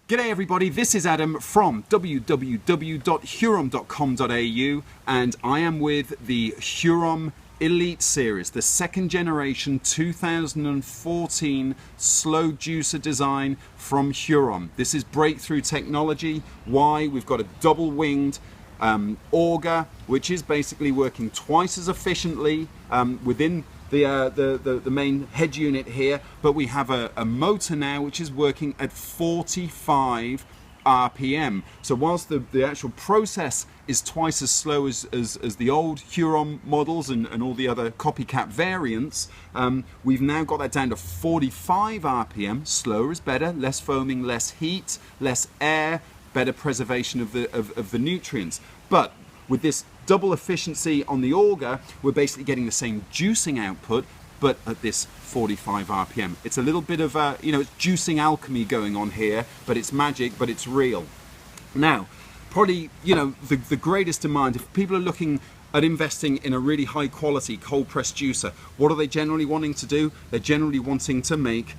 G'day everybody, this is Adam from www.hurom.com.au and I am with the Hurom Elite series, the second generation 2014 slow juicer design from Hurom. This is breakthrough technology. Why? We've got a double winged auger, which is basically working twice as efficiently within the main head unit here, but we have a motor now which is working at 45 RPM. So whilst the actual process is twice as slow as the old Hurom models and all the other copycat variants, we've now got that down to 45 RPM. Slower is better, less foaming, less heat, less air, better preservation of the nutrients. But with this double efficiency on the auger, we're basically getting the same juicing output, but at this 45 RPM. It's a little bit of a, it's juicing alchemy going on here, but it's magic, but it's real. Now, probably, the greatest demand, if people are looking at investing in a really high quality cold press juicer, what are they generally wanting to do? They're generally wanting to make,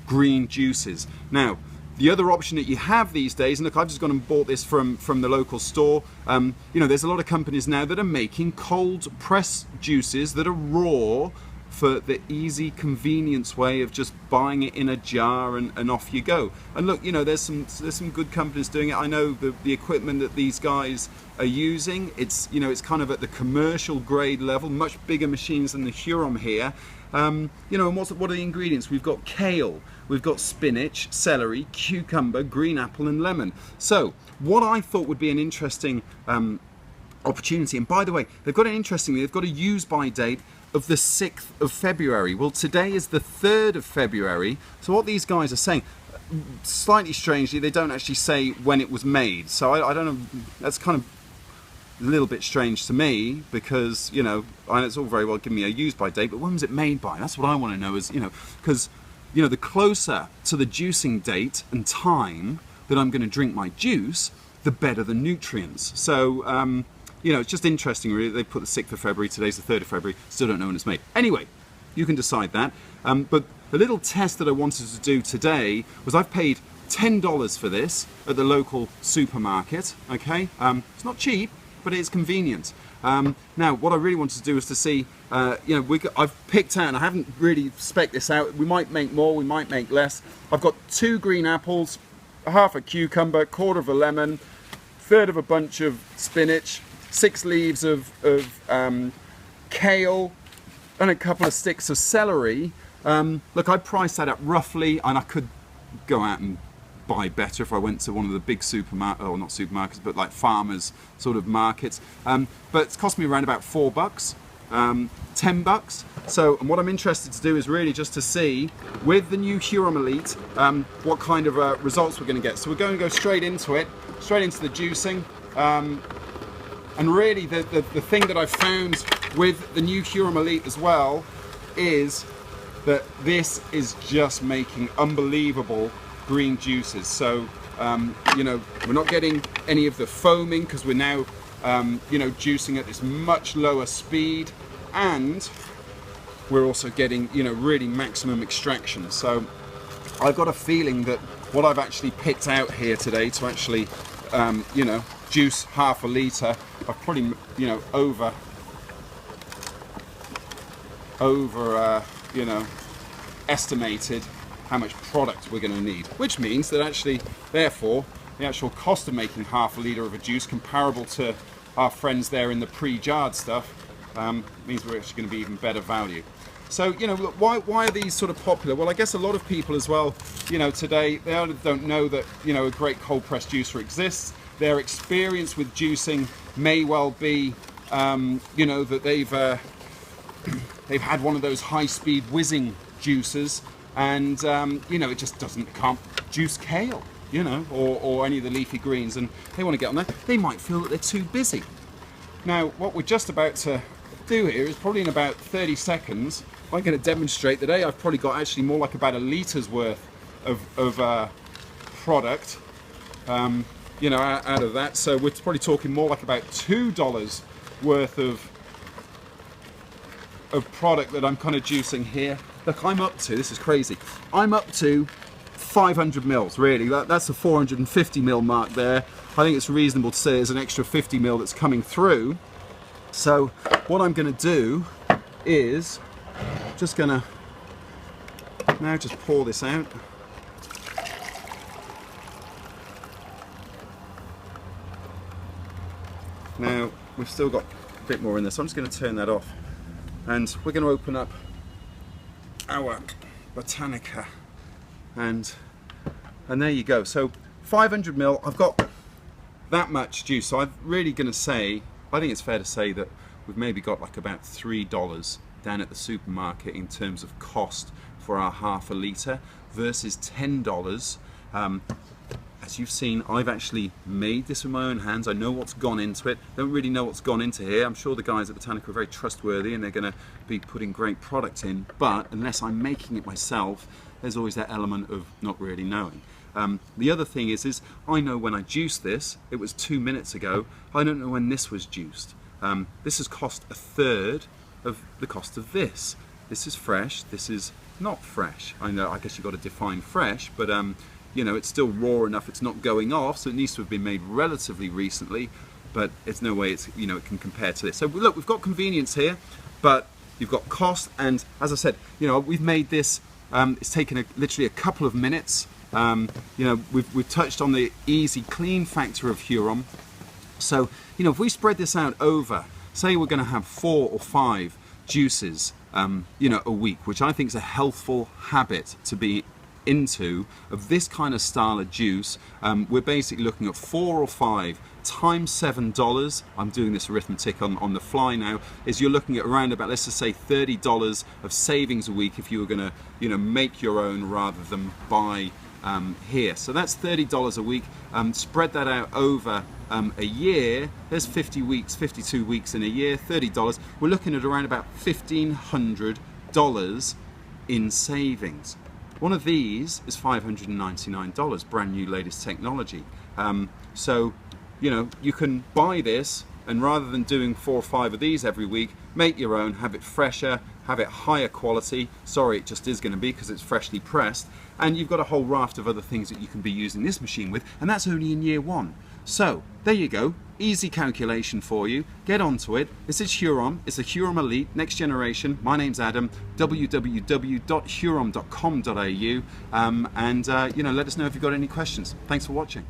green juices. Now, the other option that you have these days, and look, I've just gone and bought this from the local store, there's a lot of companies now that are making cold press juices that are raw for the easy convenience way of just buying it in a jar and off you go. And look, there's some good companies doing it. I know the equipment that these guys are using, it's kind of at the commercial grade level, much bigger machines than the Hurom here. And what are the ingredients? We've got kale, we've got spinach, celery, cucumber, green apple and lemon. So what I thought would be an interesting opportunity, and by the way, they've got a use by date of the 6th of February. Well, today is the 3rd of February. So what these guys are saying, slightly strangely, they don't actually say when it was made. So I don't know, that's kind of a little bit strange to me, because it's all very well giving me a use by date, but when was it made by? That's what I want to know, is because the closer to the juicing date and time that I'm going to drink my juice, the better the nutrients. So it's just interesting really. They put the 6th of February, today's the 3rd of February, still don't know when it's made. Anyway, you can decide that, but the little test that I wanted to do today was, I've paid $10 for this at the local supermarket. Okay, it's not cheap, but it is convenient. Now, what I really wanted to do is to see, I've picked out, and I haven't really spec'd this out, we might make more, we might make less. I've got 2 green apples, half a cucumber, quarter of a lemon, third of a bunch of spinach, 6 leaves of kale, and a couple of sticks of celery. Look, I priced that up roughly, and I could go out and buy better if I went to one of the big supermarkets, or not supermarkets, but like farmers sort of markets. But it's cost me around about $4, $10. So, and what I'm interested to do is really just to see, with the new Hurom Elite, what kind of results we're going to get. So we're going to go straight into it, straight into the juicing. And really the thing that I've found with the new Hurom Elite as well is that this is just making unbelievable green juices. So we're not getting any of the foaming, because we're now juicing at this much lower speed, and we're also getting really maximum extraction. So I've got a feeling that what I've actually picked out here today to actually juice half a litre, I've probably estimated how much product we're going to need, which means that actually, therefore, the actual cost of making half a litre of a juice, comparable to our friends there in the pre-jarred stuff, means we're actually going to be even better value. So, look, why are these sort of popular? Well, I guess a lot of people as well, today, they either don't know that, a great cold press juicer exists. Their experience with juicing may well be, that they've had one of those high-speed whizzing juicers, and it just can't juice kale, or any of the leafy greens, and they want to get on there. They might feel that they're too busy. Now, what we're just about to do here is, probably in about 30 seconds, I'm going to demonstrate that I've probably got actually more like about a litre's worth of product, out of that. So we're probably talking more like about $2 worth of product that I'm kind of juicing here. Look, I'm up to, this is crazy, I'm up to 500 mils, really. That's the 450 mil mark there. I think it's reasonable to say there's an extra 50 mil that's coming through. So what I'm going to do is just going to now just pour this out. Now we've still got a bit more in there, so I'm just going to turn that off, and we're going to open up our Botanica, and there you go. So 500 mil, I've got that much juice. So I'm really going to say, I think it's fair to say that we've maybe got like about $3 down at the supermarket in terms of cost for our half a litre versus $10. As you've seen, I've actually made this with my own hands. I know what's gone into it. Don't really know what's gone into here. I'm sure the guys at Botanica are very trustworthy and they're going to be putting great product in, but unless I'm making it myself, there's always that element of not really knowing. The other thing is I know when I juiced this, it was 2 minutes ago. I don't know when this was juiced. This has cost a third of the cost of this. This is fresh, this is not fresh. I know, I guess you've got to define fresh, but you know, it's still raw enough, it's not going off, so it needs to have been made relatively recently, but there's no way it's, you know, it can compare to this. So look, we've got convenience here, but you've got cost, and as I said, you know, we've made this, it's taken literally a couple of minutes. You know, we've touched on the easy, clean factor of Hurom. So, you know, if we spread this out over, say we're going to have 4 or 5 juices, you know, a week, which I think is a healthful habit to be into of this kind of style of juice. We're basically looking at 4 or 5 times $7. I'm doing this arithmetic on the fly now. Is you're looking at around about, let's just say $30 of savings a week if you were going to, you know, make your own rather than buy here. So that's $30 a week. Spread that out over a year. There's 50 weeks, 52 weeks in a year. $30. We're looking at around about $1,500 in savings. One of these is $599, brand new, latest technology. So, you know, you can buy this, and rather than doing 4 or 5 of these every week, make your own, have it fresher, have it higher quality. Sorry, it just is going to be because it's freshly pressed. And you've got a whole raft of other things that you can be using this machine with, and that's only in year 1. So, there you go. Easy calculation for you. Get onto it. This is Hurom. It's a Hurom Elite, next generation. My name's Adam. www.hurom.com.au. And you know, let us know if you've got any questions. Thanks for watching.